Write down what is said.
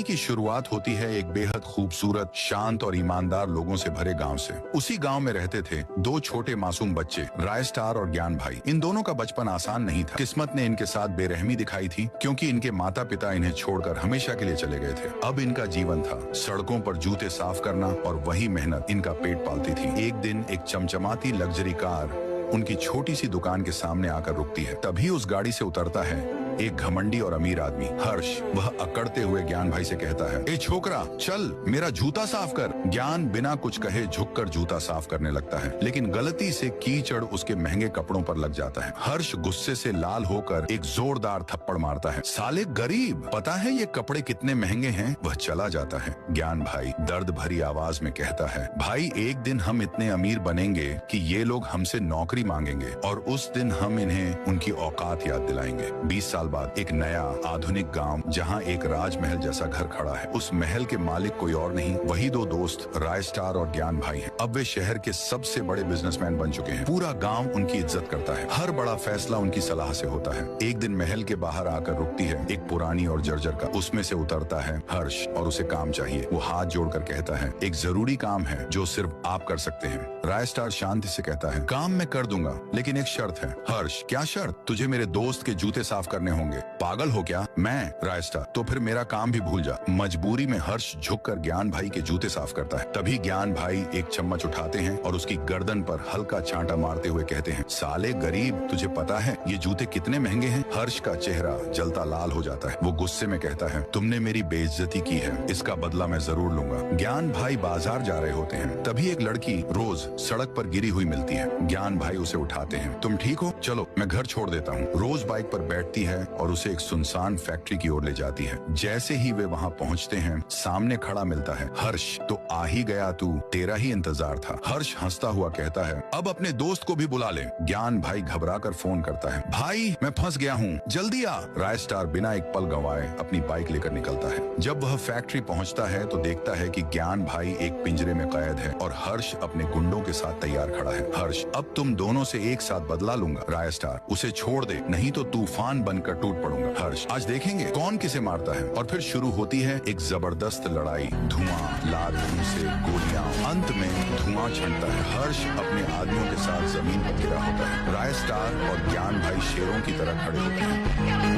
की शुरुआत होती है एक बेहद खूबसूरत, शांत और ईमानदार लोगों से भरे गांव से। उसी गांव में रहते थे दो छोटे मासूम बच्चे, राय स्टार और ज्ञान भाई। इन दोनों का बचपन आसान नहीं था। किस्मत ने इनके साथ बेरहमी दिखाई थी, क्योंकि इनके माता पिता इन्हें छोड़कर हमेशा के लिए चले गए थे। अब इनका जीवन था सड़कों पर जूते साफ करना, और वही मेहनत इनका पेट पालती थी। एक दिन एक चमचमाती लग्जरी कार उनकी छोटी सी दुकान के सामने आकर रुकती है। तभी उस गाड़ी से उतरता है एक घमंडी और अमीर आदमी, हर्ष। वह अकड़ते हुए ज्ञान भाई से कहता है, ए छोकरा, चल मेरा जूता साफ कर। ज्ञान बिना कुछ कहे झुककर जूता साफ करने लगता है, लेकिन गलती से कीचड़ उसके महंगे कपड़ों पर लग जाता है। हर्ष गुस्से से लाल होकर एक जोरदार थप्पड़ मारता है। साले गरीब, पता है ये कपड़े कितने महंगे हैं? वह चला जाता है। ज्ञान भाई दर्द भरी आवाज में कहता है, भाई एक दिन हम इतने अमीर बनेंगे कि ये लोग हमसे नौकरी मांगेंगे, और उस दिन हम इन्हें उनकी औकात याद दिलाएंगे। 20 साल बाद एक नया आधुनिक गांव, जहां एक राजमहल जैसा घर खड़ा है। उस महल के मालिक कोई और नहीं, वही दो दोस्त राय स्टार और ज्ञान भाई हैं। अब वे शहर के सबसे बड़े बिजनेसमैन बन चुके हैं। पूरा गांव उनकी इज्जत करता है। हर बड़ा फैसला उनकी सलाह से होता है। एक दिन महल के बाहर आकर रुकती है एक पुरानी और जर्जर कार। उसमें से उतरता है हर्ष, और उसे काम चाहिए। वो हाथ जोड़कर कहता है, एक जरूरी काम है जो सिर्फ आप कर सकते हैं। राय स्टार शांति से कहता है, काम मैं कर दूंगा, लेकिन एक शर्त है। हर्ष, क्या शर्त? तुझे मेरे दोस्त के जूते साफ करने होंगे। पागल हो क्या? मैं? राय स्टार, तो फिर मेरा काम भी भूल जा। मजबूरी में हर्ष झुककर ज्ञान भाई के जूते साफ करता है। तभी ज्ञान भाई एक चम्मच उठाते हैं और उसकी गर्दन पर हल्का छांटा मारते हुए कहते हैं, साले गरीब, तुझे पता है ये जूते कितने महंगे हैं? हर्ष का चेहरा जलता लाल हो जाता है। वो गुस्से में कहता है, तुमने मेरी बेइज्जती की है, इसका बदला मैं जरूर लूंगा। ज्ञान भाई बाजार जा रहे होते हैं। तभी एक लड़की रोज सड़क पर गिरी हुई मिलती है। ज्ञान भाई उसे उठाते हैं। तुम ठीक हो? चलो मैं घर छोड़ देता हूँ। रोज बाइक पर बैठती है और उसे एक सुनसान फैक्ट्री की ओर ले जाती है। जैसे ही वे वहाँ पहुँचते हैं, सामने खड़ा मिलता है हर्ष। तो आ ही गया तू, तेरा ही इंतजार था। हर्ष हंसता हुआ कहता है, अब अपने दोस्त को भी बुला ले। ज्ञान भाई घबराकर फोन करता है, भाई मैं फंस गया हूँ, जल्दी आ। राय स्टार बिना एक पल गंवाए अपनी बाइक लेकर निकलता है। जब वह फैक्ट्री पहुँचता है तो देखता है कि ज्ञान भाई एक पिंजरे में कैद है और हर्ष अपने गुंडों के साथ तैयार खड़ा है। हर्ष, अब तुम दोनों से एक साथ बदला लूंगा। राय स्टार, उसे छोड़ दे, नहीं तो तूफान बनकर टूट पड़ूंगा। हर्ष, आज देखेंगे कौन किसे मारता है। और फिर शुरू होती है एक जबरदस्त लड़ाई। धुआं, लाल खून से गोलियां, अंत में धुआं छंटता है। हर्ष अपने आदमियों के साथ जमीन पर गिरा होता है। राय स्टार और ज्ञान भाई शेरों की तरह खड़े होते हैं।